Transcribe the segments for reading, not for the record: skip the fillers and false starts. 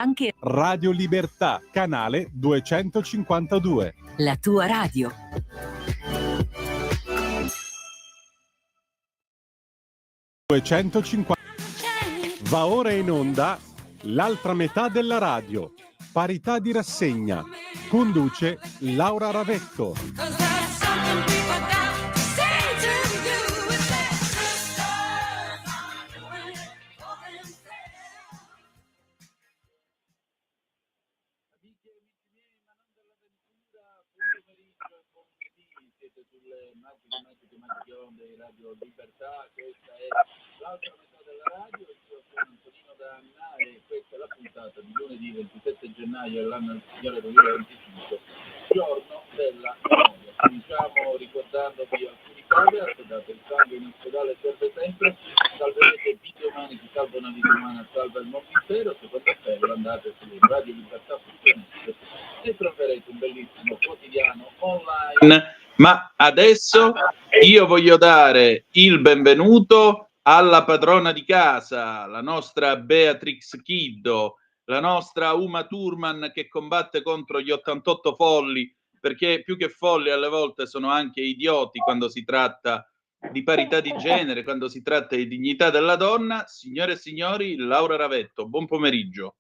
Anche Radio Libertà, canale 252. la tua radio. Va ora in onda l'altra metà della radio. Parità di rassegna. Conduce Laura Ravetto. Siete sulle magiche onde di Radio Libertà, questa è l'altra metà della radio, io sono Antonino Danna e questa è la puntata di lunedì 27 gennaio dell'anno del Signore 2025, giorno della memoria. Cominciamo ricordandovi alcuni caveat: date il sangue in ospedale serve sempre, salverete vite umane, chi salva una vita umana salva il mondo intero. Secondo appello andate su radiolibertà.net e troverete un bellissimo quotidiano online. Ma adesso io voglio dare il benvenuto alla padrona di casa, la nostra Beatrix Kiddo, la nostra Uma Thurman, che combatte contro gli 88 folli, perché più che folli alle volte sono anche idioti quando si tratta di parità di genere, quando si tratta di dignità della donna. Signore e signori, Laura Ravetto, buon pomeriggio.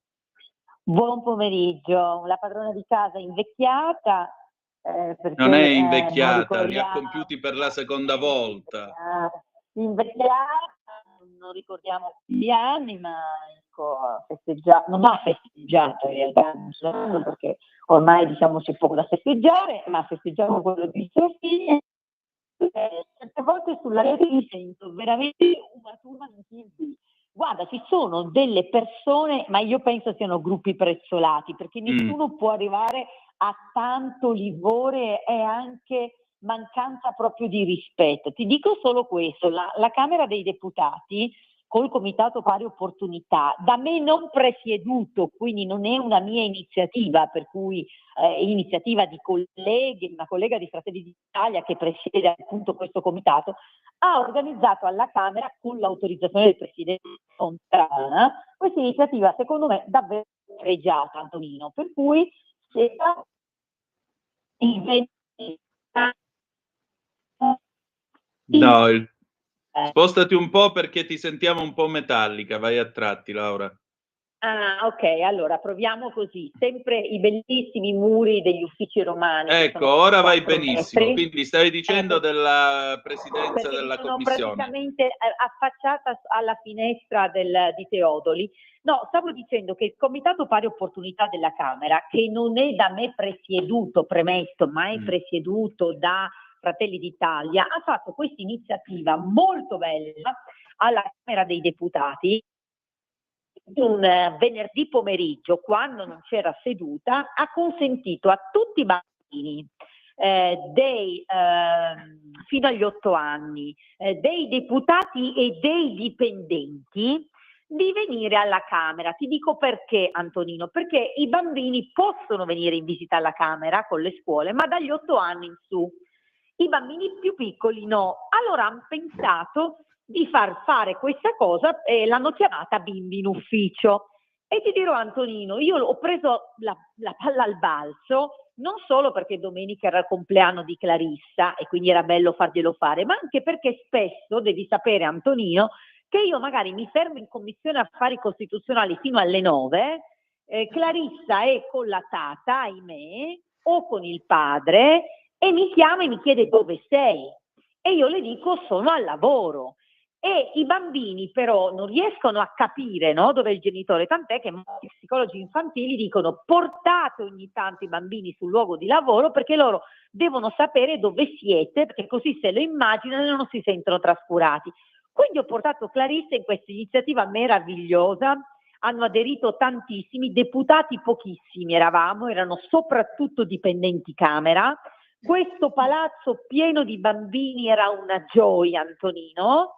Buon pomeriggio, la padrona di casa invecchiata. Perché, non è invecchiata, li ha ricordiamo... compiuti per la seconda volta. Invecchiata, non ricordiamo gli anni, ma ecco, non ha festeggiato in realtà, perché ormai diciamo c'è poco da festeggiare, ma festeggiamo quello di sua figlia. Certe volte sulla rete mi sento veramente una turma di TV. Guarda, ci sono delle persone, ma io penso siano gruppi prezzolati, perché nessuno può arrivare a tanto livore e anche mancanza proprio di rispetto. Ti dico solo questo: la Camera dei Deputati col Comitato Pari Opportunità, da me non presieduto, quindi non è una mia iniziativa, per cui iniziativa di colleghi, una collega di Fratelli d'Italia che presiede appunto questo comitato, ha organizzato alla Camera, con l'autorizzazione del Presidente Fontana, questa iniziativa secondo me davvero pregiata, Antonino, per cui no, spostati un po' perché ti sentiamo un po' metallica, vai a tratti, Laura. Ah, ok, allora proviamo così, sempre i bellissimi muri degli uffici romani. Ecco, ora vai 4 benissimo, metri. quindi stavi dicendo della presidenza della sono commissione. Praticamente affacciata alla finestra di Teodoli. No, stavo dicendo che il Comitato Pari Opportunità della Camera, che non è da me presieduto, premesso, ma è presieduto da Fratelli d'Italia, ha fatto questa iniziativa molto bella alla Camera dei Deputati. Un venerdì pomeriggio, quando non c'era seduta, ha consentito a tutti i bambini fino agli 8 anni, dei deputati e dei dipendenti di venire alla Camera. Ti dico perché, Antonino, perché i bambini possono venire in visita alla Camera con le scuole, ma dagli 8 anni in su. I bambini più piccoli no. Allora hanno pensato di far fare questa cosa e l'hanno chiamata Bimbi in Ufficio. E ti dirò, Antonino, io ho preso la palla al balzo, non solo perché domenica era il compleanno di Clarissa e quindi era bello farglielo fare, ma anche perché spesso, devi sapere, Antonino, che io magari mi fermo in Commissione Affari Costituzionali fino alle 9, Clarissa è con la tata, ahimè, o con il padre, e mi chiama e mi chiede dove sei. E io le dico sono al lavoro. E i bambini però non riescono a capire, no, dove è il genitore, tant'è che molti psicologi infantili dicono portate ogni tanto i bambini sul luogo di lavoro perché loro devono sapere dove siete, perché così se lo immaginano non si sentono trascurati. Quindi ho portato Clarissa in questa iniziativa meravigliosa, hanno aderito tantissimi, deputati pochissimi erano soprattutto dipendenti Camera. Questo palazzo pieno di bambini era una gioia, Antonino.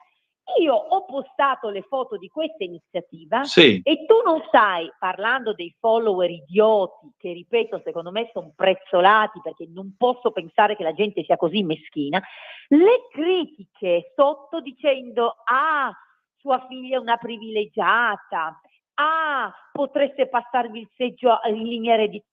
Io ho postato le foto di questa iniziativa e tu non sai, parlando dei follower idioti, che ripeto secondo me sono prezzolati perché non posso pensare che la gente sia così meschina, le critiche sotto dicendo sua figlia è una privilegiata, potreste passarvi il seggio in linea ereditaria.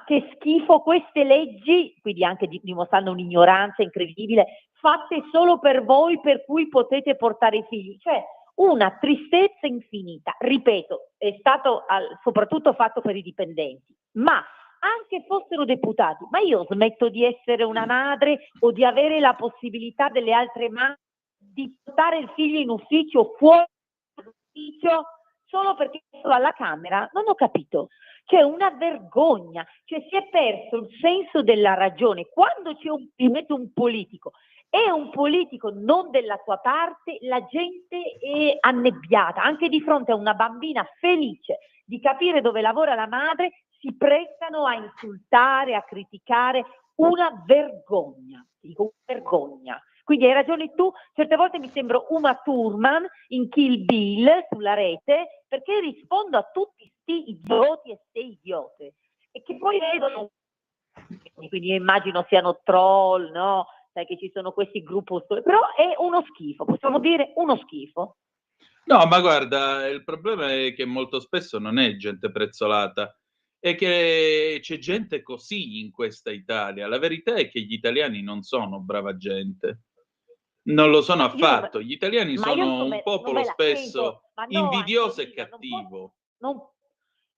Che schifo queste leggi, quindi anche dimostrando un'ignoranza incredibile, fatte solo per voi, per cui potete portare i figli. Cioè, una tristezza infinita. Ripeto, è stato soprattutto fatto per i dipendenti, ma anche fossero deputati, ma io smetto di essere una madre o di avere la possibilità delle altre madri di portare il figlio in ufficio, fuori dall'ufficio, solo perché sono alla Camera? Non ho capito. C'è una vergogna, cioè si è perso il senso della ragione. Quando c'è un politico e un politico non della tua parte, la gente è annebbiata. Anche di fronte a una bambina felice di capire dove lavora la madre, si prestano a insultare, a criticare. Una vergogna, dico vergogna. Quindi hai ragione tu, certe volte mi sembro Uma Thurman in Kill Bill sulla rete, perché rispondo a tutti sti idioti e ste idiote, e che poi vedono, quindi io immagino siano troll, no? Sai che ci sono questi gruppi, però è uno schifo, possiamo dire uno schifo. No, ma guarda, il problema è che molto spesso non è gente prezzolata, è che c'è gente così in questa Italia. La verità è che gli italiani non sono brava gente. Non lo sono affatto. Gli italiani sono un popolo spesso invidioso e cattivo.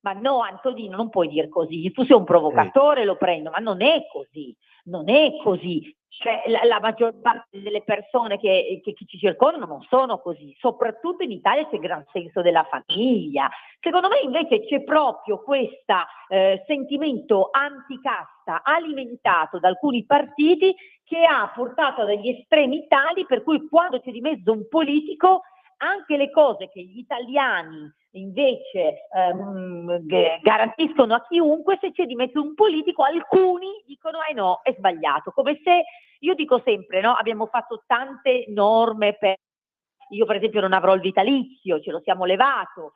Ma no, Antonino, non puoi dire così. Tu sei un provocatore, lo prendo, ma non è così. Non è così. Cioè, la maggior parte delle persone che ci circondano non sono così. Soprattutto in Italia c'è gran senso della famiglia. Secondo me invece c'è proprio questo sentimento anticasta alimentato da alcuni partiti, che ha portato a degli estremi tali per cui quando c'è di mezzo un politico, anche le cose che gli italiani invece garantiscono a chiunque, se c'è di mezzo un politico, alcuni dicono no, è sbagliato. Come se, io dico sempre, no, abbiamo fatto tante norme io per esempio non avrò il vitalizio, ce lo siamo levato,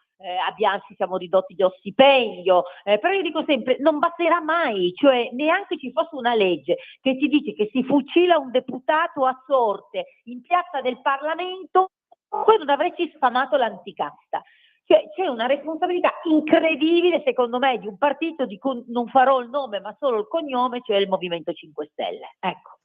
ci siamo ridotti lo stipendio, però io dico sempre, non basterà mai, cioè neanche ci fosse una legge che ti dice che si fucila un deputato a sorte in piazza del Parlamento, poi non avresti sfamato l'anticasta. Cioè, c'è una responsabilità incredibile, secondo me, di un partito di cui non farò il nome ma solo il cognome, cioè il Movimento 5 Stelle. Ecco.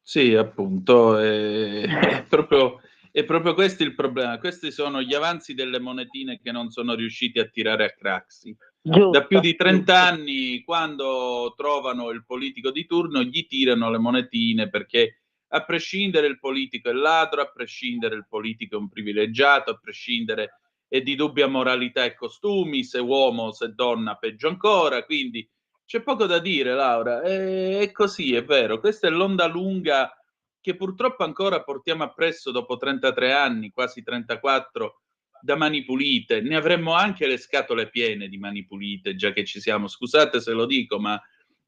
Sì, appunto, è proprio questo il problema. Questi sono gli avanzi delle monetine che non sono riusciti a tirare a Craxi. Da più di 30 anni, quando trovano il politico di turno, gli tirano le monetine, perché a prescindere il politico è ladro, a prescindere il politico è un privilegiato, a prescindere è di dubbia moralità e costumi, se uomo, se donna, peggio ancora. Quindi c'è poco da dire, Laura, è così, è vero. Questa è l'onda lunga che purtroppo ancora portiamo appresso dopo 33 anni, quasi 34, da Mani Pulite. Ne avremmo anche le scatole piene di Mani Pulite, già che ci siamo. Scusate se lo dico, ma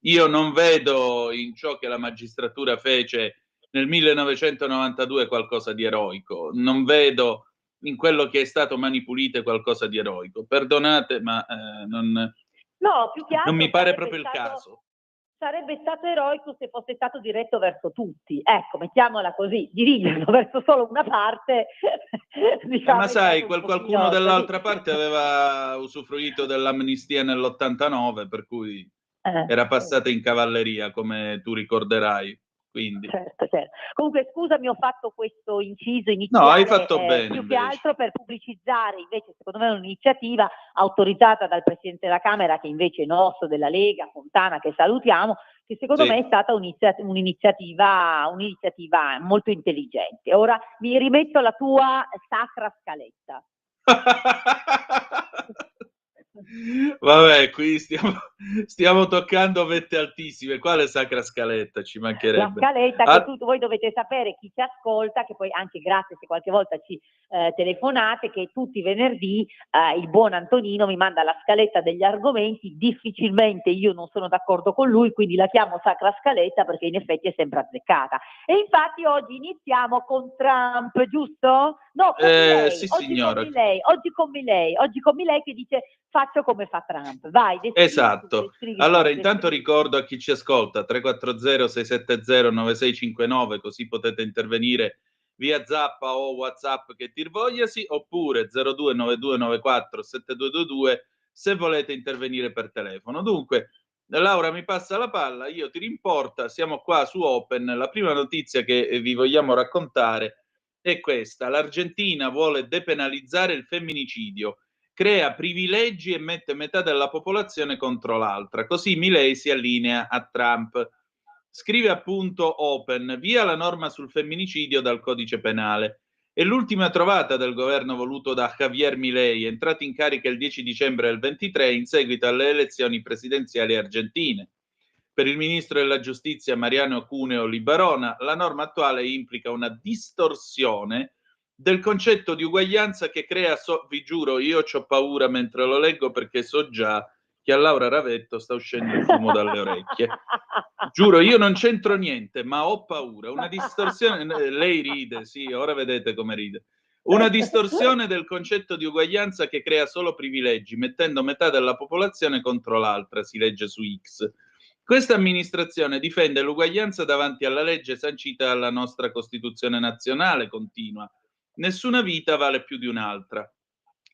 io non vedo in ciò che la magistratura fece nel 1992 qualcosa di eroico. Non vedo in quello che è stato Mani Pulite qualcosa di eroico. Perdonate, ma più che altro non mi pare proprio il caso. Sarebbe stato eroico se fosse stato diretto verso tutti. Ecco, mettiamola così, dirigerlo verso solo una parte. Diciamo, ma sai, qualcuno dall'altra parte aveva usufruito dell'amnistia nell'89, per cui era passata in cavalleria, come tu ricorderai. Quindi. Certo. Comunque scusami, ho fatto questo inciso iniziale, no, hai fatto bene, più invece. che altro per pubblicizzare invece, secondo me, un'iniziativa autorizzata dal Presidente della Camera, che invece è nostro, della Lega, Fontana, che salutiamo, che secondo me è stata un'iniziativa molto intelligente. Ora mi rimetto alla tua sacra scaletta. Vabbè, qui stiamo toccando vette altissime. Quale sacra scaletta? Ci mancherebbe. La scaletta che voi dovete sapere, chi ci ascolta, che poi anche grazie se qualche volta ci telefonate, che tutti i venerdì il buon Antonino mi manda la scaletta degli argomenti. Difficilmente io non sono d'accordo con lui, quindi la chiamo sacra scaletta perché in effetti è sempre azzeccata. E infatti oggi iniziamo con Trump, giusto? No, con Milei. Sì, signora. Oggi con Milei che dice faccio come fa Trump. Vai, esatto. Allora, intanto ricordo a chi ci ascolta 340 670 9659, così potete intervenire via Zappa o WhatsApp che dir vogliasi, oppure 0292947222 se volete intervenire per telefono. Dunque, Laura mi passa la palla, io ti rimporta, siamo qua su Open. La prima notizia che vi vogliamo raccontare è questa: l'Argentina vuole depenalizzare il femminicidio, crea privilegi e mette metà della popolazione contro l'altra, così Milei si allinea a Trump. Scrive appunto Open, via la norma sul femminicidio dal codice penale. È l'ultima trovata del governo voluto da Javier Milei, entrato in carica il 10 dicembre del 23 in seguito alle elezioni presidenziali argentine. Per il ministro della giustizia Mariano Cuneo Libarona, la norma attuale implica una distorsione del concetto di uguaglianza che crea, vi giuro, io c'ho paura mentre lo leggo perché so già che a Laura Ravetto sta uscendo il fumo dalle orecchie. Giuro, io non c'entro niente, ma ho paura. Una distorsione, lei ride, sì, ora vedete come ride. Una distorsione del concetto di uguaglianza che crea solo privilegi, mettendo metà della popolazione contro l'altra, si legge su X. Questa amministrazione difende l'uguaglianza davanti alla legge sancita dalla nostra Costituzione nazionale, continua. Nessuna vita vale più di un'altra.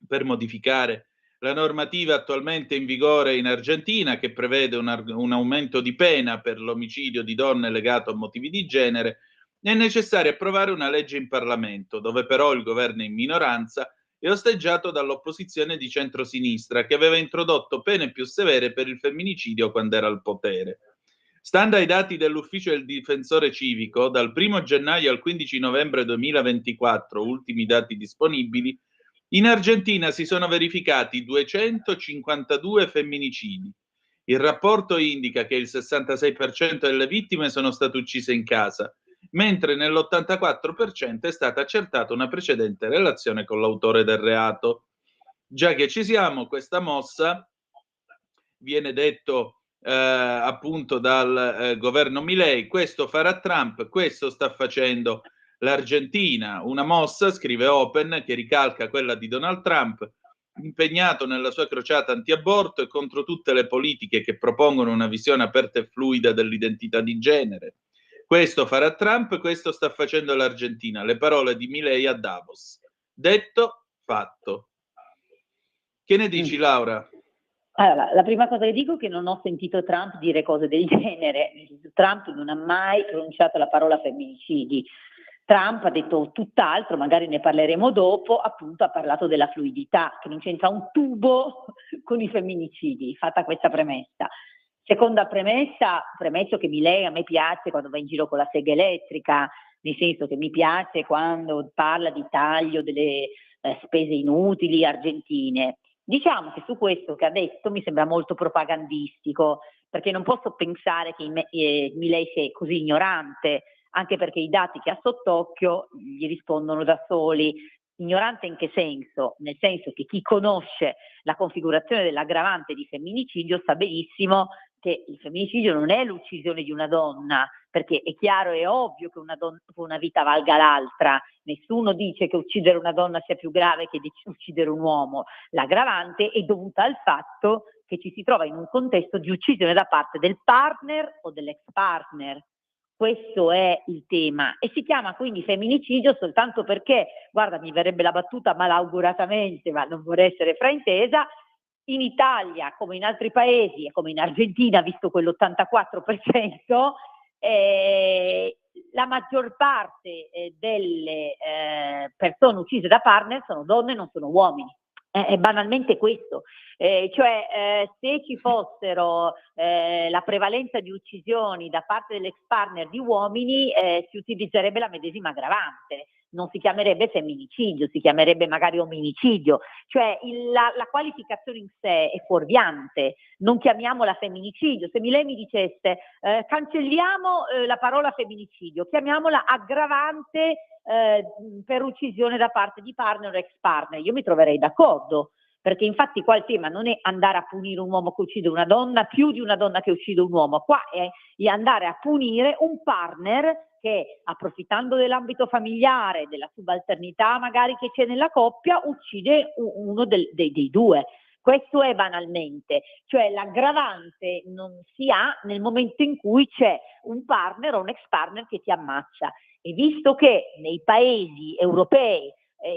Per modificare la normativa attualmente in vigore in Argentina, che prevede un aumento di pena per l'omicidio di donne legato a motivi di genere, è necessario approvare una legge in Parlamento, dove però il governo è in minoranza e osteggiato dall'opposizione di centrosinistra, che aveva introdotto pene più severe per il femminicidio quando era al potere. Stando ai dati dell'Ufficio del Difensore Civico, dal 1 gennaio al 15 novembre 2024, ultimi dati disponibili, in Argentina si sono verificati 252 femminicidi. Il rapporto indica che il 66% delle vittime sono state uccise in casa, mentre nell'84% è stata accertata una precedente relazione con l'autore del reato. Già che ci siamo, questa mossa, viene detto appunto dal governo Milei, questo farà Trump, questo sta facendo l'Argentina, una mossa, scrive Open, che ricalca quella di Donald Trump, impegnato nella sua crociata anti-aborto e contro tutte le politiche che propongono una visione aperta e fluida dell'identità di genere. Questo farà Trump, questo sta facendo l'Argentina. Le parole di Milei a Davos. Detto, fatto. Che ne dici, Laura? Allora, la prima cosa che dico è che non ho sentito Trump dire cose del genere. Trump non ha mai pronunciato la parola femminicidi. Trump ha detto tutt'altro, magari ne parleremo dopo, appunto ha parlato della fluidità, che non c'entra un tubo con i femminicidi, fatta questa premessa. Seconda premessa, premesso che Milei a me piace quando va in giro con la sega elettrica, nel senso che mi piace quando parla di taglio delle spese inutili argentine. Diciamo che su questo che ha detto mi sembra molto propagandistico, perché non posso pensare che Milei sia così ignorante, anche perché i dati che ha sott'occhio gli rispondono da soli. Ignorante in che senso? Nel senso che chi conosce la configurazione dell'aggravante di femminicidio sa benissimo che il femminicidio non è l'uccisione di una donna, perché è chiaro e ovvio che una vita valga l'altra. Nessuno dice che uccidere una donna sia più grave che uccidere un uomo. L'aggravante è dovuta al fatto che ci si trova in un contesto di uccisione da parte del partner o dell'ex partner. Questo è il tema e si chiama quindi femminicidio soltanto perché, guarda, mi verrebbe la battuta malauguratamente, ma non vorrei essere fraintesa, in Italia come in altri paesi e come in Argentina, visto quell'84%, la maggior parte delle persone uccise da partner sono donne, non sono uomini. È banalmente questo, se ci fossero la prevalenza di uccisioni da parte dell'ex partner di uomini, si utilizzerebbe la medesima aggravante, non si chiamerebbe femminicidio, si chiamerebbe magari omicidio, cioè la qualificazione in sé è fuorviante, non chiamiamola femminicidio. Se lei mi dicesse cancelliamo la parola femminicidio, chiamiamola aggravante per uccisione da parte di partner o ex partner, io mi troverei d'accordo, perché infatti qua il tema non è andare a punire un uomo che uccide una donna più di una donna che uccide un uomo, qua è andare a punire un partner che, approfittando dell'ambito familiare, della subalternità magari che c'è nella coppia, uccide uno dei due. Questo è banalmente, cioè l'aggravante non si ha nel momento in cui c'è un partner o un ex partner che ti ammazza. E visto che nei paesi europei,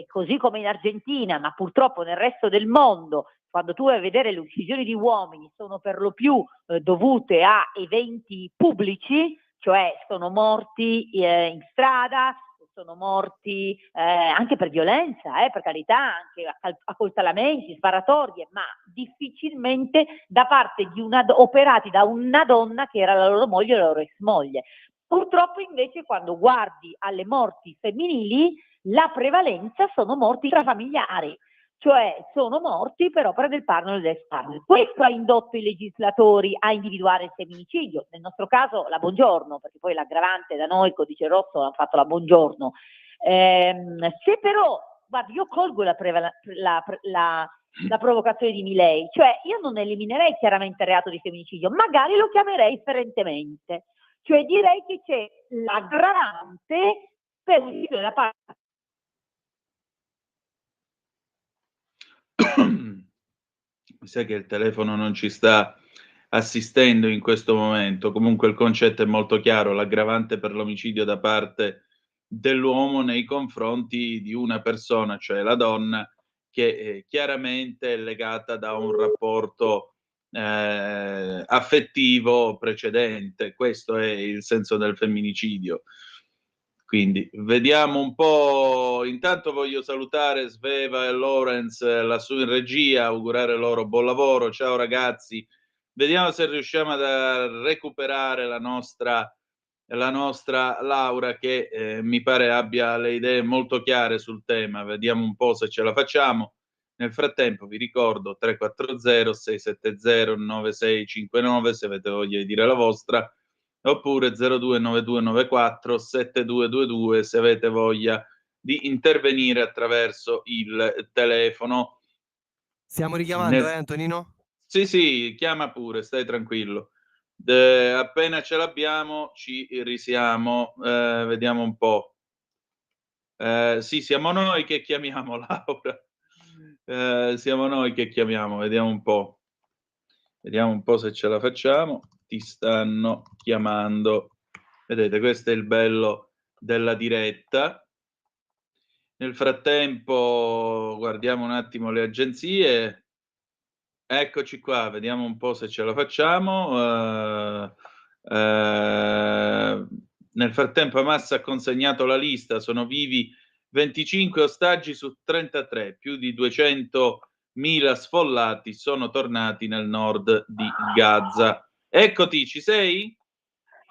così come in Argentina, ma purtroppo nel resto del mondo, quando tu vai a vedere le uccisioni di uomini sono per lo più dovute a eventi pubblici, cioè sono morti in strada, sono morti anche per violenza, per carità, anche accoltellamenti, sparatorie, ma difficilmente da parte di operati da una donna che era la loro moglie o la loro ex moglie. Purtroppo invece quando guardi alle morti femminili, la prevalenza sono morti intrafamiliari, cioè sono morti per opera del partner o dell'ex partner. Questo ha indotto i legislatori a individuare il femminicidio, nel nostro caso la Bongiorno, perché poi l'aggravante da noi, codice rosso, hanno fatto la Bongiorno. Se però, guardi, io colgo la provocazione di Milei, cioè io non eliminerei chiaramente il reato di femminicidio, magari lo chiamerei differentemente, cioè direi che c'è l'aggravante per l'uccisione da parte. Mi sa che il telefono non ci sta assistendo in questo momento. Comunque il concetto è molto chiaro, l'aggravante per l'omicidio da parte dell'uomo nei confronti di una persona, cioè la donna, che chiaramente è legata da un rapporto affettivo precedente. Questo è il senso del femminicidio. Quindi vediamo un po'. Intanto voglio salutare Sveva e Lorenz lassù in regia, augurare loro buon lavoro. Ciao ragazzi, vediamo se riusciamo a recuperare la nostra Laura che mi pare abbia le idee molto chiare sul tema. Vediamo un po' se ce la facciamo. Nel frattempo vi ricordo 340 670 9659 se avete voglia di dire la vostra, oppure 029294 7222 se avete voglia di intervenire attraverso il telefono. Stiamo richiamando, Antonino? Sì, chiama pure, stai tranquillo. Appena ce l'abbiamo ci risiamo, vediamo un po'. Sì, siamo noi che chiamiamo, Laura. Siamo noi che chiamiamo, vediamo un po'. Vediamo un po' se ce la facciamo. Ti stanno chiamando. Vedete, questo è il bello della diretta. Nel frattempo guardiamo un attimo le agenzie. Eccoci qua, vediamo un po' se ce la facciamo. Nel frattempo Hamas ha consegnato la lista, sono vivi 25 ostaggi su 33, più di 200.000 sfollati sono tornati nel nord di Gaza. Eccoti, ci sei?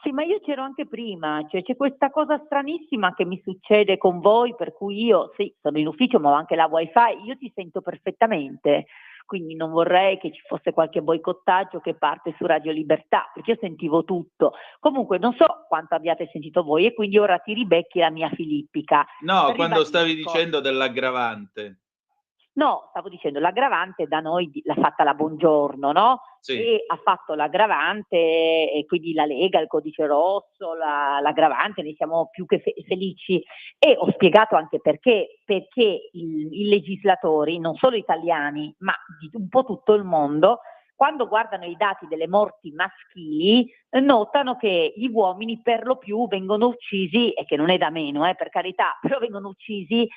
Sì, ma io c'ero anche prima, cioè c'è questa cosa stranissima che mi succede con voi, per cui io, sì, sono in ufficio ma ho anche la wifi, io ti sento perfettamente, quindi non vorrei che ci fosse qualche boicottaggio che parte su Radio Libertà, perché io sentivo tutto. Comunque non so quanto abbiate sentito voi e quindi ora ti ribecchi la mia filippica. No, quando stavi dicendo dell'aggravante. No, stavo dicendo l'aggravante da noi l'ha fatta la Bongiorno, no? Sì. E ha fatto l'aggravante e quindi la Lega, il codice rosso, l'aggravante, ne siamo più che felici e ho spiegato anche perché i legislatori, non solo italiani ma di un po' tutto il mondo, quando guardano i dati delle morti maschili notano che gli uomini per lo più vengono uccisi, e che non è da meno, per carità, però vengono uccisi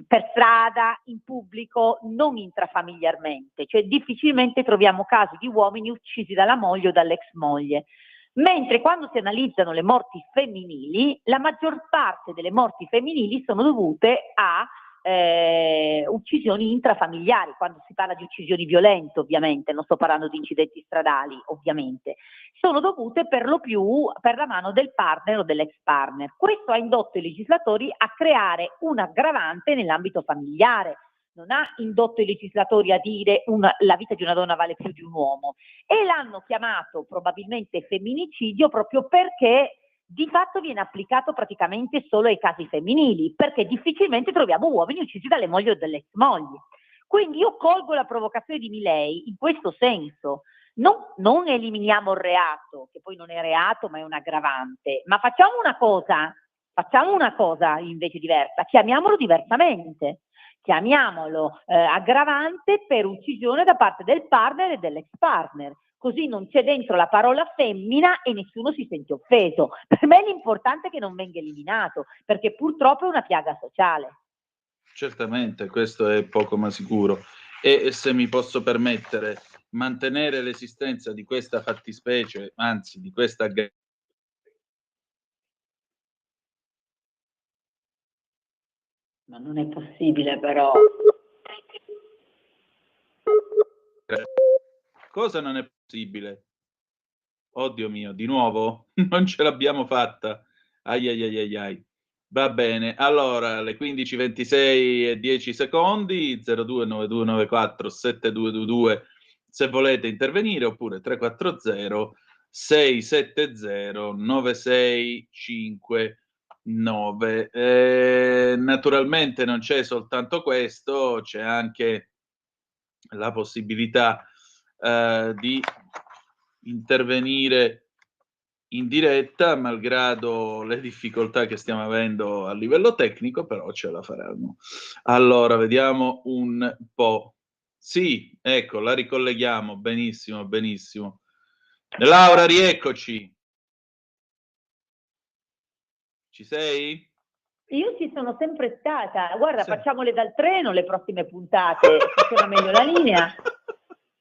per strada, in pubblico, non intrafamiliarmente, cioè difficilmente troviamo casi di uomini uccisi dalla moglie o dall'ex moglie. Mentre quando si analizzano le morti femminili, la maggior parte delle morti femminili sono dovute a uccisioni intrafamiliari. Quando si parla di uccisioni violente, ovviamente, non sto parlando di incidenti stradali, ovviamente, sono dovute per lo più per la mano del partner o dell'ex partner. Questo ha indotto i legislatori a creare un aggravante nell'ambito familiare, non ha indotto i legislatori a dire la vita di una donna vale più di un uomo, e l'hanno chiamato probabilmente femminicidio proprio perché di fatto viene applicato praticamente solo ai casi femminili, perché difficilmente troviamo uomini uccisi dalle mogli o dalle ex mogli. Quindi io colgo la provocazione di Milei in questo senso. Non eliminiamo il reato, che poi non è reato ma è un aggravante, ma facciamo una cosa invece diversa, chiamiamolo diversamente. Chiamiamolo aggravante per uccisione da parte del partner e dell'ex partner. così non c'è dentro la parola femmina e nessuno si sente offeso. Per me l'importante è che non venga eliminato, perché purtroppo è una piaga sociale. Certamente, questo è poco ma sicuro. E se mi posso permettere, mantenere l'esistenza di questa fattispecie, anzi di questa Ma non è possibile però. cosa non è possibile? Oddio mio, di nuovo? Non ce l'abbiamo fatta. Ai ai ai ai ai. Va bene, allora alle 15:26 e 10 secondi, 0292947222 se volete intervenire, oppure 340 670 9659. Naturalmente non c'è soltanto questo, c'è anche la possibilità di intervenire in diretta, malgrado le difficoltà che stiamo avendo a livello tecnico, però ce la faranno. Allora, vediamo un po'. Sì, ecco, la ricolleghiamo. Benissimo, benissimo. Laura, rieccoci. Ci sei? Io ci sono sempre stata. Guarda, Sì. facciamole dal treno le prossime puntate, funziona meglio la linea.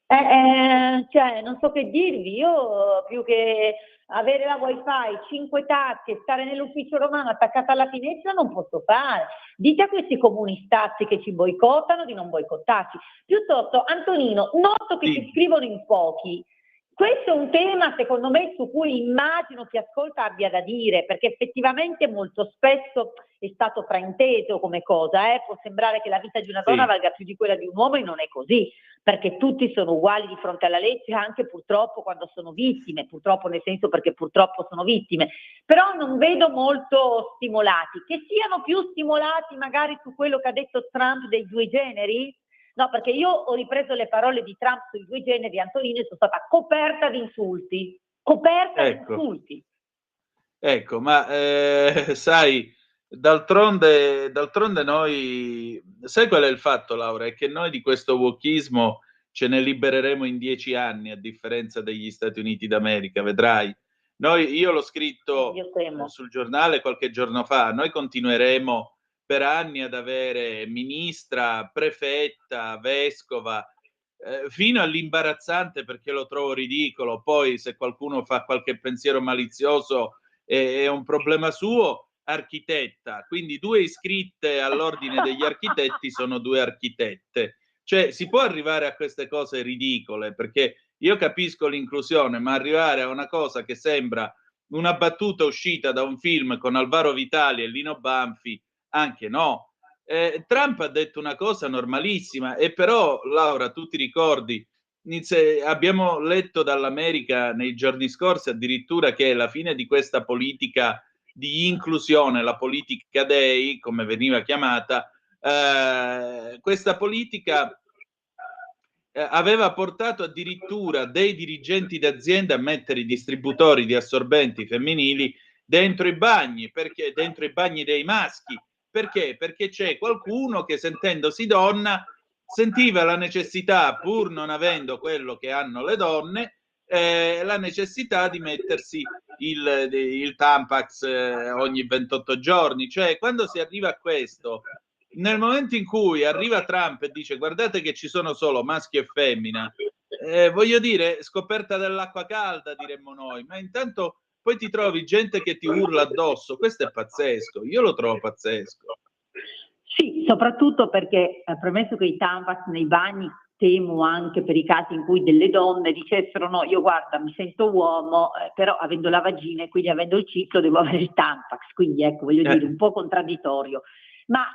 Cioè, non so che dirvi, io più che avere la wifi, 5 tasti e stare nell'ufficio romano attaccata alla finestra non posso fare. Dite a questi comunistazzi che ci boicottano di non boicottarci. Piuttosto, Antonino, noto che Sì. ci scrivono in pochi. Questo è un tema, secondo me, su cui immagino chi ascolta abbia da dire, perché effettivamente molto spesso è stato frainteso come cosa. Può sembrare che la vita di una donna valga più di quella di un uomo e non è così, perché tutti sono uguali di fronte alla legge, anche purtroppo quando sono vittime, purtroppo nel senso perché purtroppo sono vittime, però non vedo molto stimolati, che siano più stimolati magari su quello che ha detto Trump dei due generi. No, perché io ho ripreso le parole di Trump sui due generi, Antonino, e sono stata coperta di insulti. Coperta di insulti. Ecco, ma sai, d'altronde noi... Sai qual è il fatto, Laura? È che noi di questo wokismo ce ne libereremo in 10 anni, a differenza degli Stati Uniti d'America, vedrai. Io l'ho scritto sul giornale qualche giorno fa, noi continueremo per anni ad avere ministra, prefetta, vescova, fino all'imbarazzante, perché lo trovo ridicolo. Poi se qualcuno fa qualche pensiero malizioso è un problema suo, architetta. Quindi 2 iscritte all'ordine degli architetti sono 2 architette. Cioè si può arrivare a queste cose ridicole, perché io capisco l'inclusione, ma arrivare a una cosa che sembra una battuta uscita da un film con Alvaro Vitali e Lino Banfi, anche no. Trump ha detto una cosa normalissima, e però, Laura, tu ti ricordi, abbiamo letto dall'America nei giorni scorsi addirittura che la fine di questa politica di inclusione, la politica Day, come veniva chiamata, questa politica aveva portato addirittura dei dirigenti d'azienda a mettere i distributori di assorbenti femminili dentro i bagni, perché dentro i bagni dei maschi. Perché? Perché c'è qualcuno che, sentendosi donna, sentiva la necessità, pur non avendo quello che hanno le donne, la necessità di mettersi il Tampax ogni 28 giorni. Cioè, quando si arriva a questo, nel momento in cui arriva Trump e dice guardate che ci sono solo maschi e femmina, voglio dire, scoperta dell'acqua calda, diremmo noi, ma intanto poi ti trovi gente che ti urla addosso. Questo è pazzesco, io lo trovo pazzesco. Sì, soprattutto perché, premesso che i Tampax nei bagni, temo anche per i casi in cui delle donne dicessero no, io guarda mi sento uomo, però avendo la vagina e quindi avendo il ciclo devo avere il Tampax, quindi ecco, voglio dire, un po' contraddittorio. Ma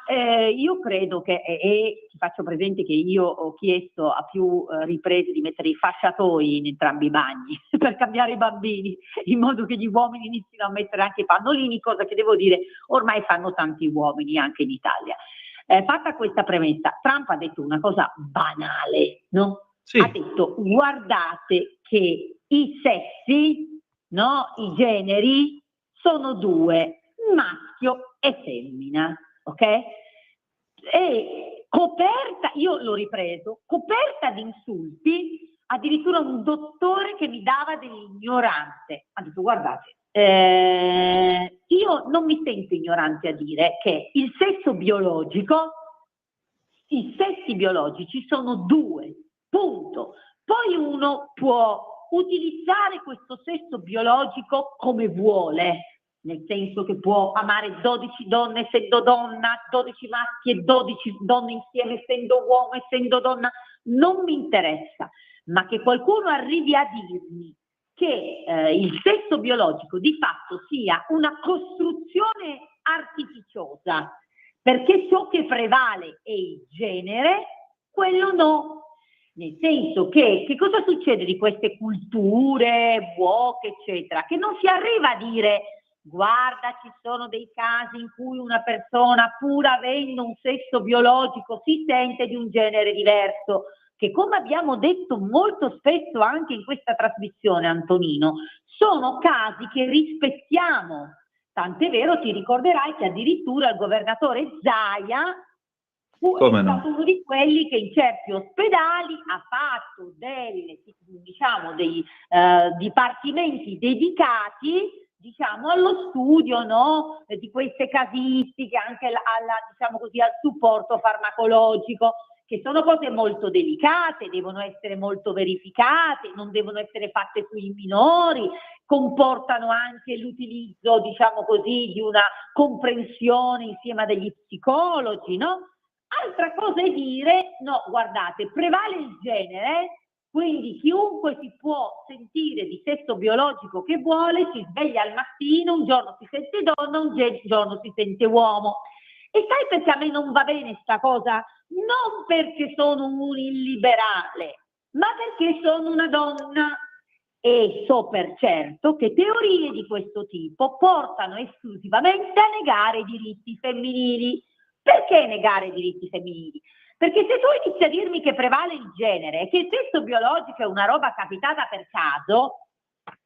io credo che, e ti faccio presente che io ho chiesto a più riprese di mettere i fasciatoi in entrambi i bagni per cambiare i bambini, in modo che gli uomini inizino a mettere anche i pannolini, cosa che devo dire ormai fanno tanti uomini anche in Italia. Fatta questa premessa, Trump ha detto una cosa banale, no? Sì. Ha detto guardate che i sessi, no? I generi sono 2, maschio e femmina. Ok? E coperta, io l'ho ripreso, coperta di insulti, addirittura un dottore che mi dava dell'ignorante. Ha detto, guardate, io non mi sento ignorante a dire che i sessi biologici sono 2, punto. Poi uno può utilizzare questo sesso biologico come vuole, nel senso che può amare 12 donne essendo donna, 12 maschi e 12 donne insieme essendo uomo, essendo donna, non mi interessa, ma che qualcuno arrivi a dirmi che il sesso biologico di fatto sia una costruzione artificiosa, perché ciò che prevale è il genere, quello no. Nel senso che cosa succede di queste culture woke, eccetera? Che non si arriva a dire guarda, ci sono dei casi in cui una persona, pur avendo un sesso biologico, si sente di un genere diverso, che come abbiamo detto molto spesso anche in questa trasmissione, Antonino, sono casi che rispettiamo. Tant'è vero, ti ricorderai che addirittura il governatore Zaia è stato uno di quelli che in certi ospedali ha fatto dei dipartimenti dedicati, diciamo, allo studio, no, di queste casistiche, anche al supporto farmacologico, che sono cose molto delicate, devono essere molto verificate, non devono essere fatte sui minori, comportano anche l'utilizzo, diciamo così, di una comprensione insieme a degli psicologi, no? Altra cosa è dire, no, guardate, prevale il genere, quindi chiunque si può sentire di sesso biologico che vuole, si sveglia al mattino, un giorno si sente donna, un giorno si sente uomo. E sai perché a me non va bene sta cosa? Non perché sono un illiberale, ma perché sono una donna. E so per certo che teorie di questo tipo portano esclusivamente a negare i diritti femminili. Perché negare i diritti femminili? Perché se tu inizi a dirmi che prevale il genere, che il sesso biologico è una roba capitata per caso,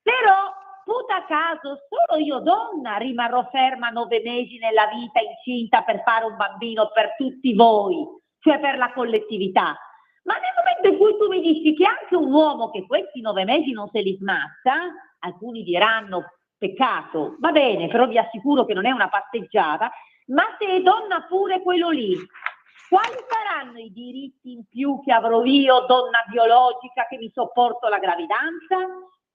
però puta caso solo io donna rimarrò ferma 9 mesi nella vita incinta per fare un bambino per tutti voi, cioè per la collettività. Ma nel momento in cui tu mi dici che anche un uomo che questi 9 mesi non se li smazza, alcuni diranno peccato, va bene, però vi assicuro che non è una passeggiata, ma se è donna pure quello lì, quali saranno i diritti in più che avrò io, donna biologica, che mi sopporto la gravidanza?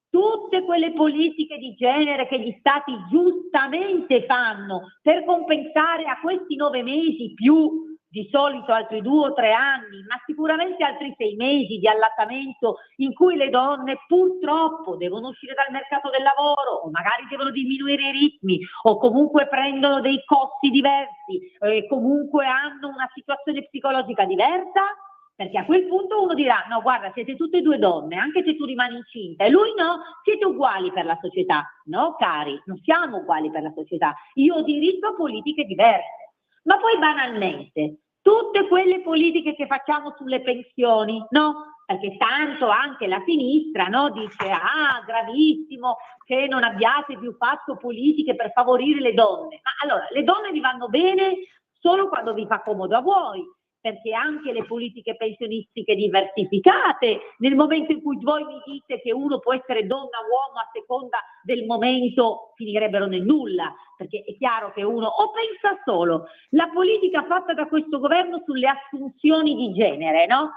Tutte quelle politiche di genere che gli stati giustamente fanno per compensare a questi 9 mesi più di solito altri 2 o 3 anni, ma sicuramente altri 6 mesi di allattamento in cui le donne purtroppo devono uscire dal mercato del lavoro o magari devono diminuire i ritmi o comunque prendono dei costi diversi, comunque hanno una situazione psicologica diversa, perché a quel punto uno dirà no guarda siete tutte e 2 donne, anche se tu rimani incinta e lui no, siete uguali per la società. No cari, non siamo uguali per la società, io ho diritto a politiche diverse. Ma poi banalmente tutte quelle politiche che facciamo sulle pensioni, no? Perché tanto anche la sinistra, no, dice gravissimo che non abbiate più fatto politiche per favorire le donne. Ma allora le donne vi vanno bene solo quando vi fa comodo a voi, perché anche le politiche pensionistiche diversificate, nel momento in cui voi mi dite che uno può essere donna o uomo a seconda del momento, finirebbero nel nulla, perché è chiaro che uno o pensa solo la politica fatta da questo governo sulle assunzioni di genere, no?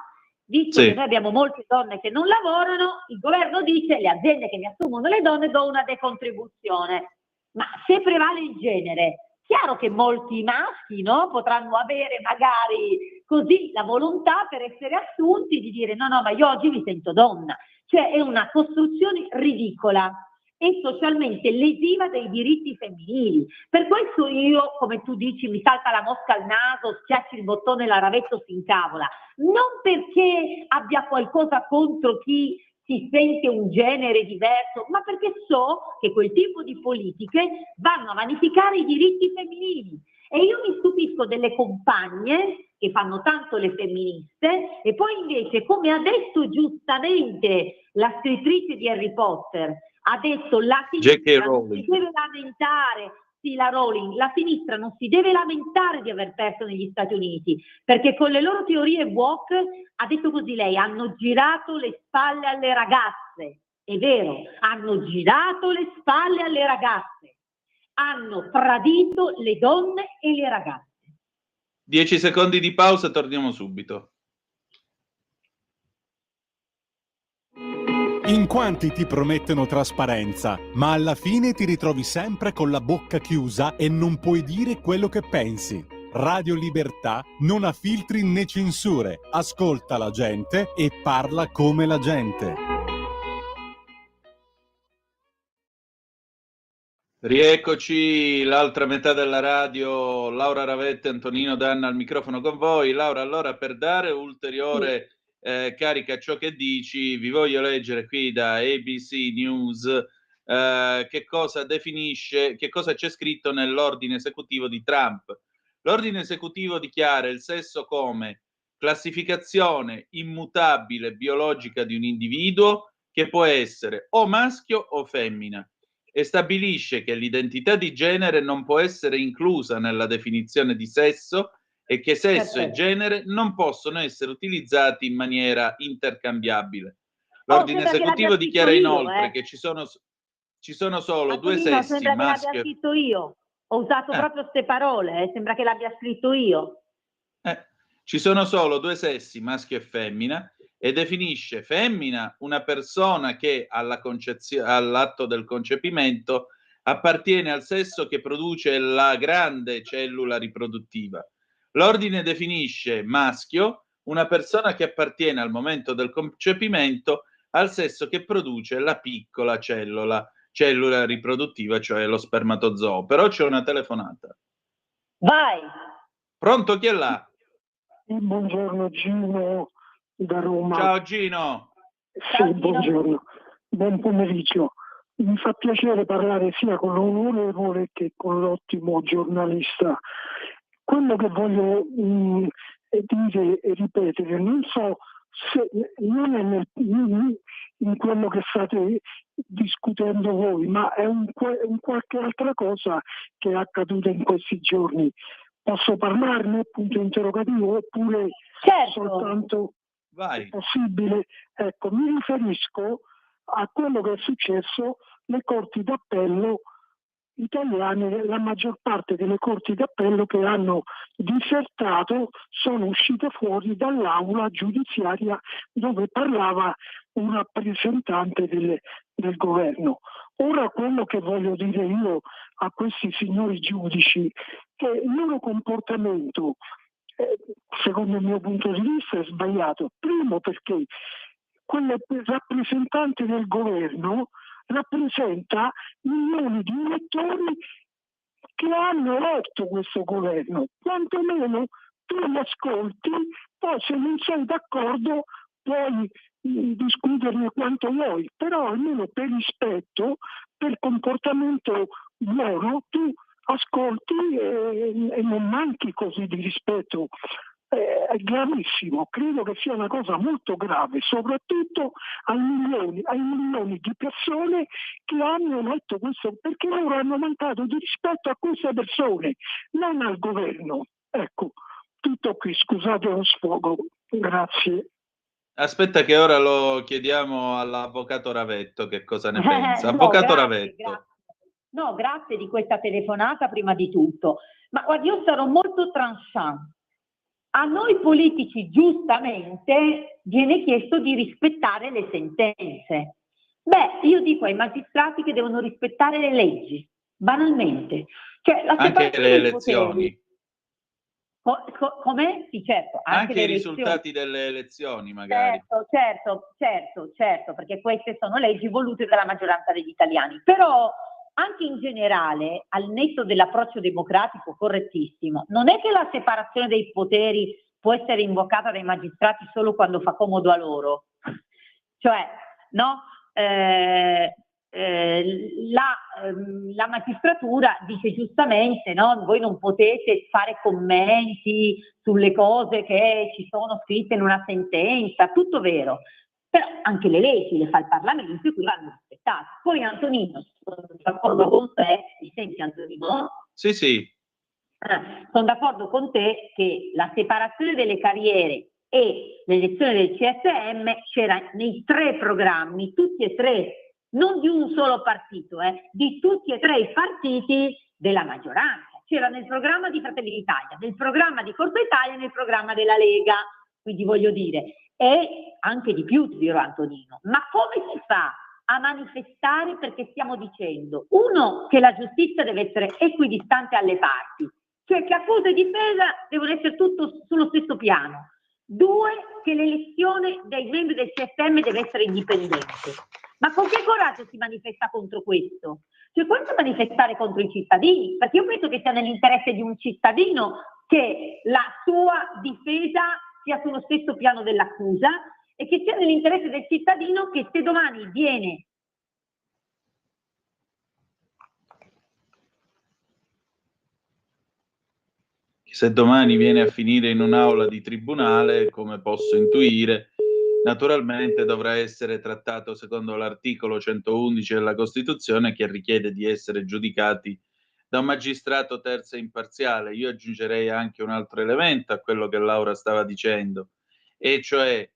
Visto che noi abbiamo molte donne che non lavorano, il governo dice le aziende che mi assumono le donne do una decontribuzione. Ma se prevale il genere, chiaro che molti maschi, no, potranno avere magari così la volontà per essere assunti di dire no, ma io oggi mi sento donna. Cioè è una costruzione ridicola e socialmente lesiva dei diritti femminili. Per questo io, come tu dici, mi salta la mosca al naso, schiacci il bottone e la ravetto si incavola. Non perché abbia qualcosa contro chi si sente un genere diverso, ma perché so che quel tipo di politiche vanno a vanificare i diritti femminili. E io mi stupisco delle compagne che fanno tanto le femministe e poi invece, come ha detto giustamente la scrittrice di Harry Potter, ha detto la sinistra non si deve lamentare sì, la Rowling, la sinistra non si deve lamentare di aver perso negli Stati Uniti, perché con le loro teorie woke, ha detto così lei, hanno girato le spalle alle ragazze. È vero, hanno girato le spalle alle ragazze, hanno tradito le donne e le ragazze. 10 secondi di pausa, torniamo subito. In quanti ti promettono trasparenza, ma alla fine ti ritrovi sempre con la bocca chiusa e non puoi dire quello che pensi. Radio Libertà non ha filtri né censure, ascolta la gente e parla come la gente. Rieccoci, l'altra metà della radio, Laura Ravette, Antonino Danna al microfono con voi. Laura, allora per dare ulteriore carica a ciò che dici, vi voglio leggere qui da ABC News che cosa definisce, che cosa c'è scritto nell'ordine esecutivo di Trump. L'ordine esecutivo dichiara il sesso come classificazione immutabile biologica di un individuo che può essere o maschio o femmina e stabilisce che l'identità di genere non può essere inclusa nella definizione di sesso e che sesso e genere non possono essere utilizzati in maniera intercambiabile. L'ordine esecutivo dichiara inoltre che ci sono solo Antonino, due sessi, sembra che maschio l'abbia scritto io. Ho usato proprio queste parole, sembra che l'abbia scritto io. Ci sono solo due sessi, maschio e femmina, e definisce femmina una persona che all'atto del concepimento appartiene al sesso che produce la grande cellula riproduttiva. L'ordine definisce maschio una persona che appartiene al momento del concepimento al sesso che produce la piccola cellula riproduttiva, cioè lo spermatozoo. Però c'è una telefonata. Vai! Pronto, chi è là? Buongiorno, Gino da Roma. Ciao Gino. Sì, buongiorno. Buon pomeriggio. Mi fa piacere parlare sia con l'onorevole che con l'ottimo giornalista. Quello che voglio dire e ripetere, non so se non è in quello che state discutendo voi, ma è un qualche altra cosa che è accaduta in questi giorni. Posso parlarne, punto interrogativo, oppure soltanto Vai. è possibile? Ecco, mi riferisco a quello che è successo alle corti d'appello italiane. La maggior parte delle corti d'appello che hanno disertato sono uscite fuori dall'aula giudiziaria dove parlava un rappresentante del governo. Ora quello che voglio dire io a questi signori giudici che il loro comportamento, secondo il mio punto di vista, è sbagliato. Primo perché quel rappresentante del governo rappresenta milioni di elettori che hanno eletto questo governo. Quantomeno tu li ascolti, poi se non sei d'accordo puoi discuterne quanto vuoi, però almeno per rispetto, per comportamento buono, tu ascolti e non manchi così di rispetto. È gravissimo, credo che sia una cosa molto grave, soprattutto ai milioni di persone che hanno eletto questo, perché loro hanno mancato di rispetto a queste persone, non al governo. Ecco, tutto qui, scusate lo sfogo, grazie. Aspetta che ora lo chiediamo all'avvocato Ravetto che cosa ne pensa. No, Avvocato grazie, Ravetto. grazie. No, grazie di questa telefonata prima di tutto. Ma guardi, io sarò molto tranchant. A noi politici giustamente viene chiesto di rispettare le sentenze. Beh, io dico ai magistrati che devono rispettare le leggi, banalmente. Cioè, la Anche le elezioni. Come? Sì, certo. Anche i risultati delle elezioni, magari. Certo, perché queste sono leggi volute dalla maggioranza degli italiani. Però anche in generale, al netto dell'approccio democratico correttissimo, non è che la separazione dei poteri può essere invocata dai magistrati solo quando fa comodo a loro. Cioè, no? La magistratura dice giustamente, no? Voi non potete fare commenti sulle cose che ci sono scritte in una sentenza, tutto vero. Però anche le leggi le fa il Parlamento e quindi vanno rispettate. risultati. Poi Antonino, sono d'accordo con te, mi senti Antonino? Sì, sì. Sono d'accordo con te che la separazione delle carriere e l'elezione del CSM c'era nei 3 programmi, tutti e 3, non di un solo partito, di tutti e 3 i partiti della maggioranza. C'era nel programma di Fratelli d'Italia, nel programma di Forza Italia e nel programma della Lega. Quindi voglio dire, e anche di più ti dirò Antonino, ma come si fa a manifestare perché stiamo dicendo, uno, che la giustizia deve essere equidistante alle parti, cioè che accusa e difesa devono essere tutto sullo stesso piano. 2, che l'elezione dei membri del CSM deve essere indipendente. Ma con che coraggio si manifesta contro questo? Cioè questo è manifestare contro i cittadini, perché io penso che sia nell'interesse di un cittadino che la sua difesa sia sullo stesso piano dell'accusa e che sia nell'interesse del cittadino che se domani viene Se domani viene a finire in un'aula di tribunale, come posso intuire, naturalmente dovrà essere trattato secondo l'articolo 111 della Costituzione, che richiede di essere giudicati da un magistrato terzo e imparziale. Io aggiungerei anche un altro elemento a quello che Laura stava dicendo, e cioè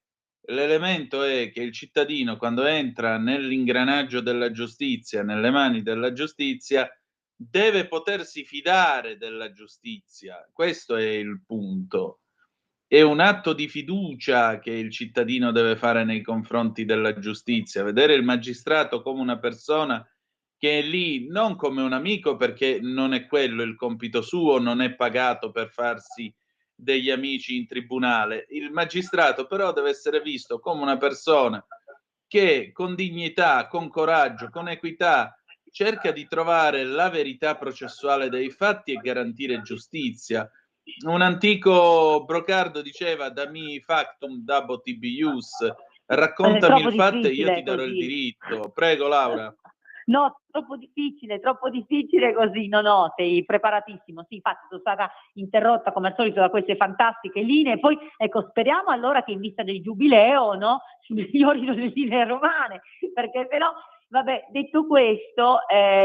l'elemento è che il cittadino, quando entra nell'ingranaggio della giustizia, nelle mani della giustizia, deve potersi fidare della giustizia. Questo è il punto. È un atto di fiducia che il cittadino deve fare nei confronti della giustizia, vedere il magistrato come una persona che è lì non come un amico, perché non è quello il compito suo, non è pagato per farsi degli amici in tribunale. Il magistrato però deve essere visto come una persona che con dignità, con coraggio, con equità cerca di trovare la verità processuale dei fatti e garantire giustizia. Un antico brocardo diceva: dami factum dabo tibi ius, raccontami il fatto e io ti darò il diritto. Prego Laura. No, troppo difficile così. No, sei preparatissimo. Sì, infatti sono stata interrotta come al solito da queste fantastiche linee. Poi, ecco, speriamo allora che in vista del giubileo, no, si migliorino le linee romane, perché però, vabbè, detto questo,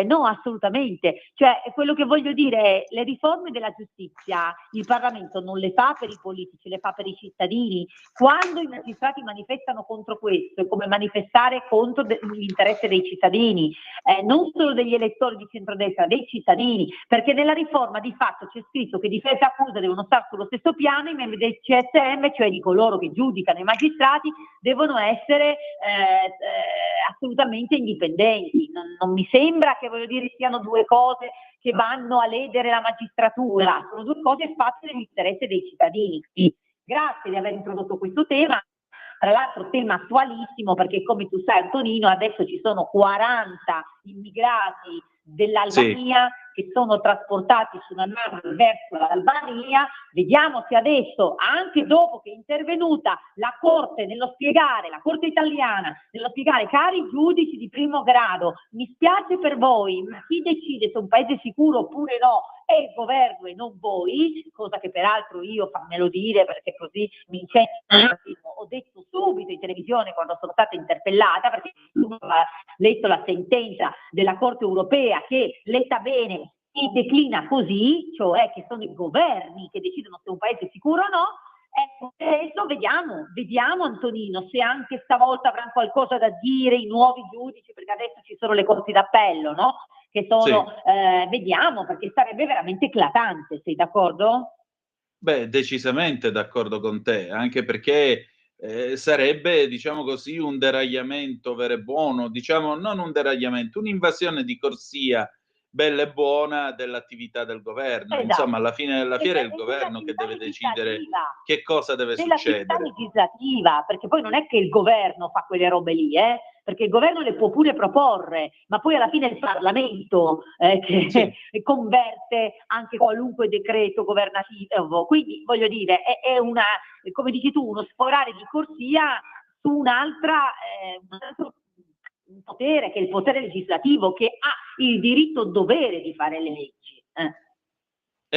no, assolutamente. Cioè, quello che voglio dire è, le riforme della giustizia, il Parlamento non le fa per i politici, le fa per i cittadini. Quando i magistrati manifestano contro questo, è come manifestare contro l'interesse dei cittadini, non solo degli elettori di centrodestra, dei cittadini, perché nella riforma di fatto c'è scritto che difesa e accusa devono stare sullo stesso piano, i membri del CSM, cioè di coloro che giudicano i magistrati, devono essere assolutamente indipendenti. Non mi sembra che, voglio dire, siano 2 cose che vanno a ledere la magistratura, sono 2 cose fatte nell'interesse dei cittadini. Sì. Grazie di aver introdotto questo tema. Tra l'altro tema attualissimo, perché come tu sai Antonino, adesso ci sono 40 immigrati dell'Albania che sono trasportati su una nave verso l'Albania. Vediamo se adesso, anche dopo che è intervenuta la Corte nello spiegare, la Corte italiana, nello spiegare, cari giudici di primo grado, mi spiace per voi, ma chi decide se un paese sicuro oppure no è il governo e non voi, cosa che peraltro io, fammelo dire, perché così mi incendio, ho detto subito in televisione quando sono stata interpellata, perché uno ha letto la sentenza della Corte europea che, letta bene, si declina così, cioè che sono i governi che decidono se un paese è sicuro o no. Ecco, adesso vediamo Antonino se anche stavolta avranno qualcosa da dire i nuovi giudici, perché adesso ci sono le corti d'appello, no? Che sono, vediamo, perché sarebbe veramente eclatante, sei d'accordo? Beh, decisamente d'accordo con te, anche perché sarebbe, diciamo così, un deragliamento vero e buono, diciamo non un deragliamento, un'invasione di corsia bella e buona dell'attività del governo. Esatto. Insomma, alla fine della fiera è il governo che deve decidere che cosa deve succedere. Legislativa, perché poi non è che il governo fa quelle robe lì, perché il governo le può pure proporre, ma poi alla fine è il Parlamento che converte anche qualunque decreto governativo. Quindi voglio dire, è una, come dici tu, uno sforare di corsia su un altro potere, che è il potere legislativo, che ha il diritto-dovere di fare le leggi.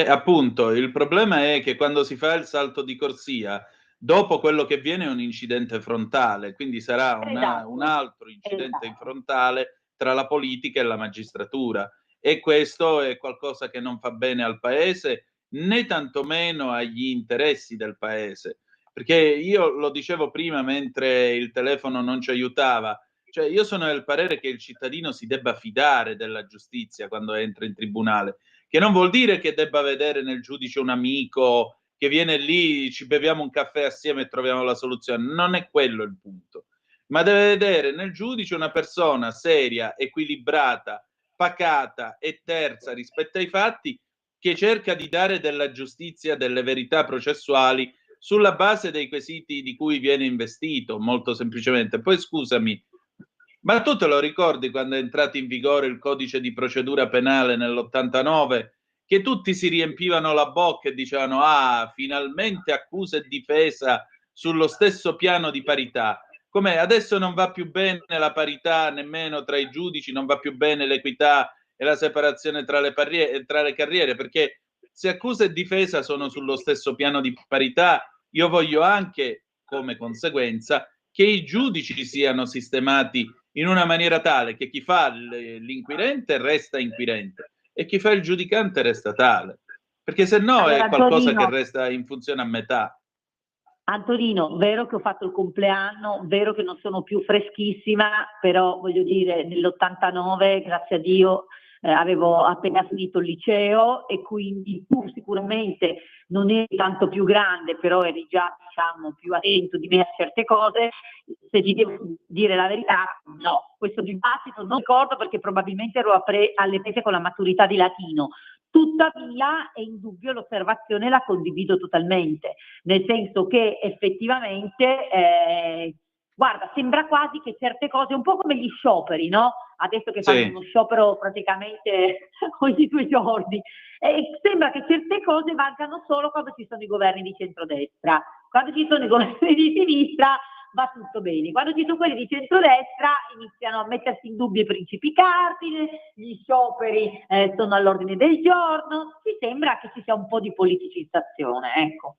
Appunto, il problema è che quando si fa il salto di corsia, dopo quello che viene è un incidente frontale, quindi sarà un altro incidente frontale tra la politica e la magistratura, e questo è qualcosa che non fa bene al paese, né tantomeno agli interessi del paese. Perché io lo dicevo prima mentre il telefono non ci aiutava, cioè io sono del parere che il cittadino si debba fidare della giustizia quando entra in tribunale, che non vuol dire che debba vedere nel giudice un amico che viene lì, ci beviamo un caffè assieme e troviamo la soluzione. Non è quello il punto, ma deve vedere nel giudice una persona seria, equilibrata, pacata e terza rispetto ai fatti, che cerca di dare della giustizia, delle verità processuali sulla base dei quesiti di cui viene investito, molto semplicemente. Poi scusami, ma tu te lo ricordi quando è entrato in vigore il codice di procedura penale nell'89, che tutti si riempivano la bocca e dicevano finalmente accusa e difesa sullo stesso piano di parità. Com'è? Adesso non va più bene la parità nemmeno tra i giudici, non va più bene l'equità e la separazione tra le carriere, perché se accusa e difesa sono sullo stesso piano di parità, io voglio anche, come conseguenza, che i giudici siano sistemati in una maniera tale che chi fa l'inquirente resta inquirente e chi fa il giudicante resta tale, perché se no Allora, è qualcosa Antonino, che resta in funzione a metà. Antonino, vero che ho fatto il compleanno, vero che non sono più freschissima, però voglio dire, nell'89, grazie a Dio, avevo appena finito il liceo e quindi tu sicuramente non eri tanto più grande, però eri già, diciamo, più attento di me a certe cose. Se ti devo dire la verità, no, questo dibattito non ricordo perché probabilmente ero alle prese con la maturità di latino. Tuttavia è indubbio l'osservazione, la condivido totalmente, nel senso che effettivamente, guarda, sembra quasi che certe cose, un po' come gli scioperi, no? Adesso che fanno uno sciopero praticamente ogni 2 giorni, sembra che certe cose valgano solo quando ci sono i governi di centrodestra. Quando ci sono i governi di sinistra va tutto bene. Quando ci sono quelli di centrodestra iniziano a mettersi in dubbio i principi cardine, gli scioperi sono all'ordine del giorno, ci sembra che ci sia un po' di politicizzazione, ecco.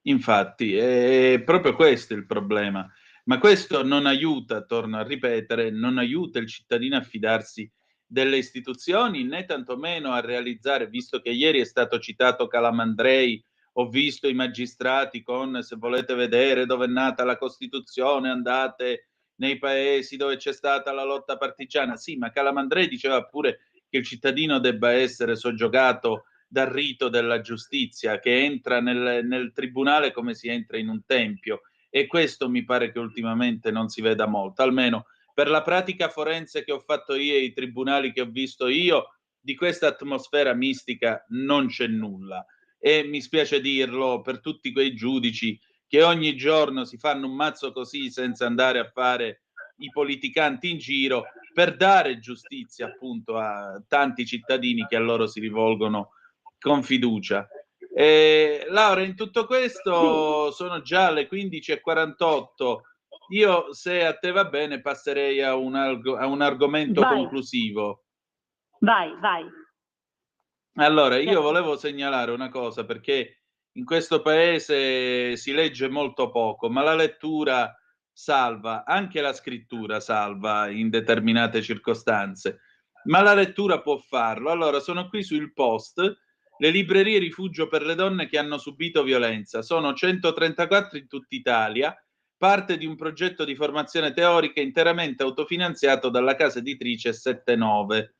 Infatti, è proprio questo il problema. Ma questo non aiuta, torno a ripetere, non aiuta il cittadino a fidarsi delle istituzioni, né tantomeno a realizzare, visto che ieri è stato citato Calamandrei, ho visto i magistrati con, se volete vedere dove è nata la Costituzione, andate nei paesi dove c'è stata la lotta partigiana. Sì, ma Calamandrei diceva pure che il cittadino debba essere soggiogato dal rito della giustizia, che entra nel tribunale come si entra in un tempio, e questo mi pare che ultimamente non si veda molto, almeno per la pratica forense che ho fatto io e i tribunali che ho visto io, di questa atmosfera mistica non c'è nulla. E mi spiace dirlo per tutti quei giudici che ogni giorno si fanno un mazzo così senza andare a fare i politicanti in giro per dare giustizia appunto a tanti cittadini che a loro si rivolgono con fiducia. Laura, in tutto questo sono già le 15:48. Io, se a te va bene, passerei a un argomento conclusivo. Vai. Allora, io volevo segnalare una cosa, perché in questo paese si legge molto poco, ma la lettura salva, anche la scrittura salva in determinate circostanze, ma la lettura può farlo. Allora, sono qui sul Post, le librerie rifugio per le donne che hanno subito violenza. Sono 134 in tutta Italia, parte di un progetto di formazione teorica interamente autofinanziato dalla casa editrice 79.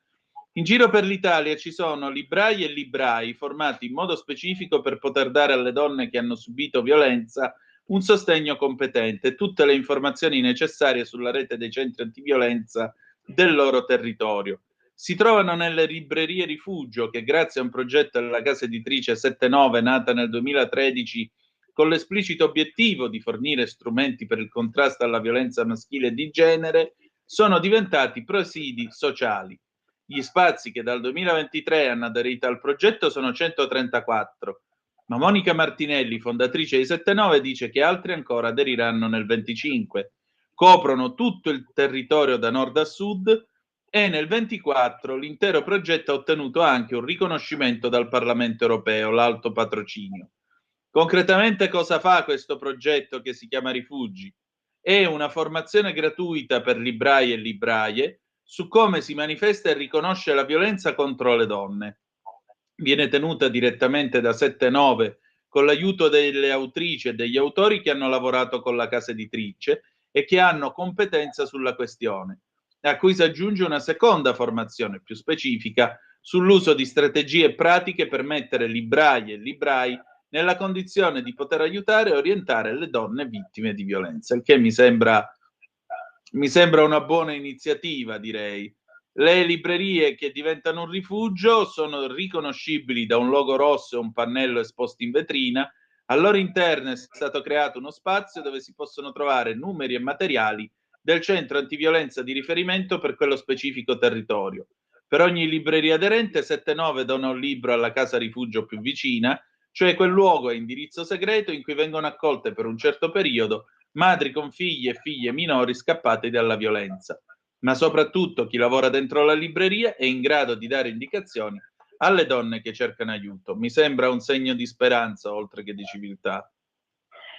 In giro per l'Italia ci sono librai e librai formati in modo specifico per poter dare alle donne che hanno subito violenza un sostegno competente, tutte le informazioni necessarie sulla rete dei centri antiviolenza del loro territorio. Si trovano nelle librerie rifugio che, grazie a un progetto della casa editrice 79 nata nel 2013 con l'esplicito obiettivo di fornire strumenti per il contrasto alla violenza maschile e di genere, sono diventati presidi sociali. Gli spazi che dal 2023 hanno aderito al progetto sono 134, ma Monica Martinelli, fondatrice di 79, dice che altri ancora aderiranno nel 25. Coprono tutto il territorio da nord a sud e nel 24 l'intero progetto ha ottenuto anche un riconoscimento dal Parlamento europeo, l'alto patrocinio. Concretamente cosa fa questo progetto che si chiama Rifugi? È una formazione gratuita per librai e libraie su come si manifesta e riconosce la violenza contro le donne. Viene tenuta direttamente da 7-9 con l'aiuto delle autrici e degli autori che hanno lavorato con la casa editrice e che hanno competenza sulla questione, a cui si aggiunge una seconda formazione più specifica sull'uso di strategie pratiche per mettere librai e librai nella condizione di poter aiutare e orientare le donne vittime di violenza, il che mi sembra una buona iniziativa, direi. Le librerie che diventano un rifugio sono riconoscibili da un logo rosso e un pannello esposto in vetrina. Al loro interno è stato creato uno spazio dove si possono trovare numeri e materiali del centro antiviolenza di riferimento per quello specifico territorio. Per ogni libreria aderente, 7-9 dona un libro alla casa rifugio più vicina, cioè quel luogo a indirizzo segreto in cui vengono accolte per un certo periodo madri con figli e figlie minori scappate dalla violenza. Ma soprattutto chi lavora dentro la libreria è in grado di dare indicazioni alle donne che cercano aiuto. Mi sembra un segno di speranza oltre che di civiltà.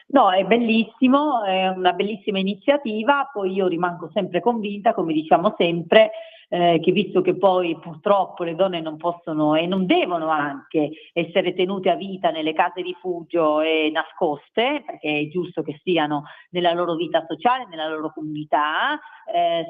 No, è bellissimo, è una bellissima iniziativa, poi io rimango sempre convinta, come diciamo sempre, che visto che poi purtroppo le donne non possono e non devono anche essere tenute a vita nelle case rifugio e nascoste, perché è giusto che stiano nella loro vita sociale, nella loro comunità,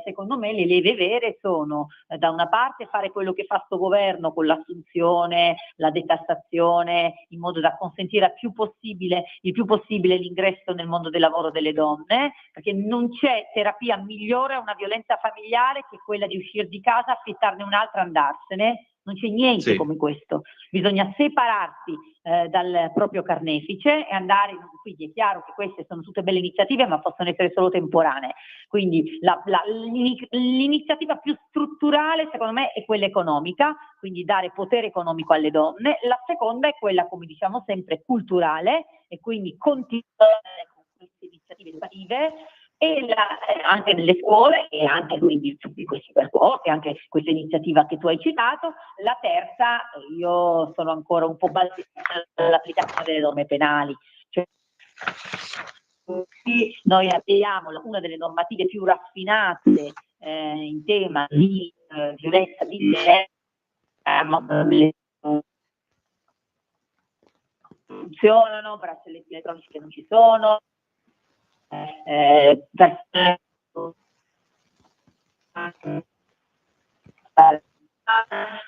secondo me le leve vere sono da una parte fare quello che fa sto governo con l'assunzione, la detassazione, in modo da consentire il più possibile l'ingresso nel mondo del lavoro delle donne, perché non c'è terapia migliore a una violenza familiare che quella di uscire di casa, affittarne un'altra e andarsene. Non c'è niente come questo. Bisogna separarsi dal proprio carnefice e andare, quindi è chiaro che queste sono tutte belle iniziative, ma possono essere solo temporanee. Quindi l'iniziativa più strutturale, secondo me, è quella economica, quindi dare potere economico alle donne. La seconda è quella, come diciamo sempre, culturale, e quindi continuare con queste iniziative educative e anche nelle scuole e anche quindi tutti questi percorsi, anche questa iniziativa che tu hai citato. La terza, io sono ancora un po' basata sull'applicazione delle norme penali, cioè noi abbiamo una delle normative più raffinate in tema di violenza di genere, funzionano, braccialetti elettronici che non ci sono,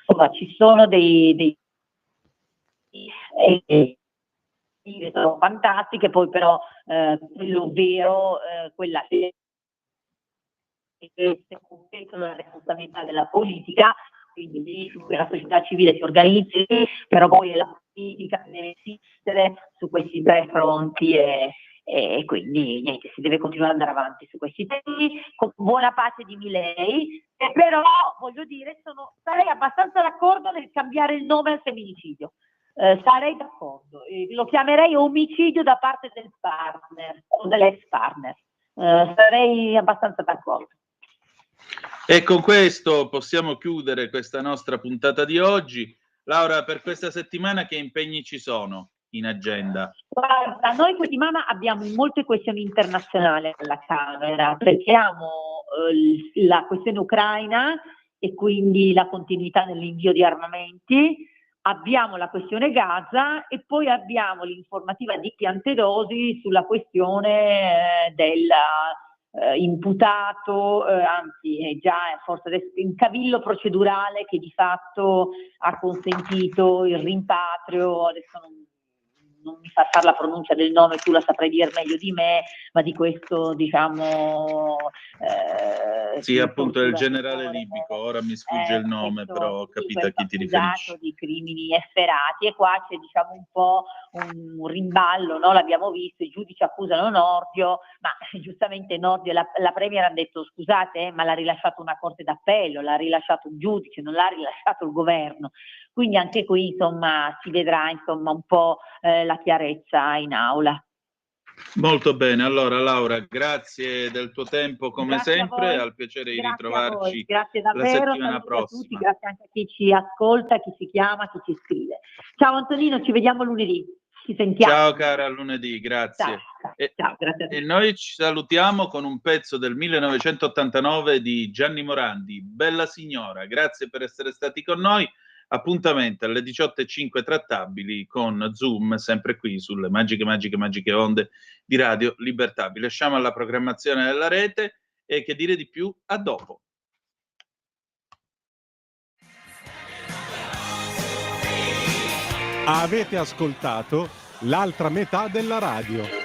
insomma ci sono dei sono fantastiche, poi però quello vero, quella che sono la responsabilità della politica, quindi la società civile si organizzi, però poi è la politica che deve insistere su questi tre fronti e quindi niente, si deve continuare ad andare avanti su questi temi con buona pace di Milei, però voglio dire sarei abbastanza d'accordo nel cambiare il nome al femminicidio. Sarei d'accordo, lo chiamerei omicidio da parte del partner o dell'ex partner, sarei abbastanza d'accordo. E con questo possiamo chiudere questa nostra puntata di oggi. Laura, per questa settimana che impegni ci sono in agenda? Guarda, noi questa settimana abbiamo molte questioni internazionali alla Camera, trattiamo la questione ucraina e quindi la continuità nell'invio di armamenti, abbiamo la questione Gaza e poi abbiamo l'informativa di Piantedosi sulla questione del imputato, anzi è già forse adesso in cavillo procedurale che di fatto ha consentito il rimpatrio, adesso non mi fa fare la pronuncia del nome, tu la saprai dire meglio di me, ma di questo diciamo sì, appunto è il generale libico, ora mi sfugge il nome, però ho capito a chi ti riferisci. Di crimini efferati, e qua c'è diciamo un po' un rimballo, no? L'abbiamo visto, i giudici accusano Nordio, ma giustamente Nordio e la Premier hanno detto scusate, ma l'ha rilasciato una corte d'appello, l'ha rilasciato un giudice, non l'ha rilasciato il governo. Quindi anche qui insomma si vedrà insomma un po' la chiarezza in aula. Molto bene, allora Laura, grazie del tuo tempo come sempre, al piacere di ritrovarci la settimana prossima. Grazie anche a chi ci ascolta, chi ci chiama, chi ci scrive. Ciao Antonino, ci vediamo lunedì. Ci sentiamo. Ciao cara, a lunedì, grazie. Ciao, grazie a te. E noi ci salutiamo con un pezzo del 1989 di Gianni Morandi, Bella Signora. Grazie per essere stati con noi. Appuntamento alle 18:05 trattabili con Zoom, sempre qui sulle magiche onde di Radio Libertà. Vi lasciamo alla programmazione della rete e che dire di più, a dopo. Avete ascoltato l'altra metà della radio.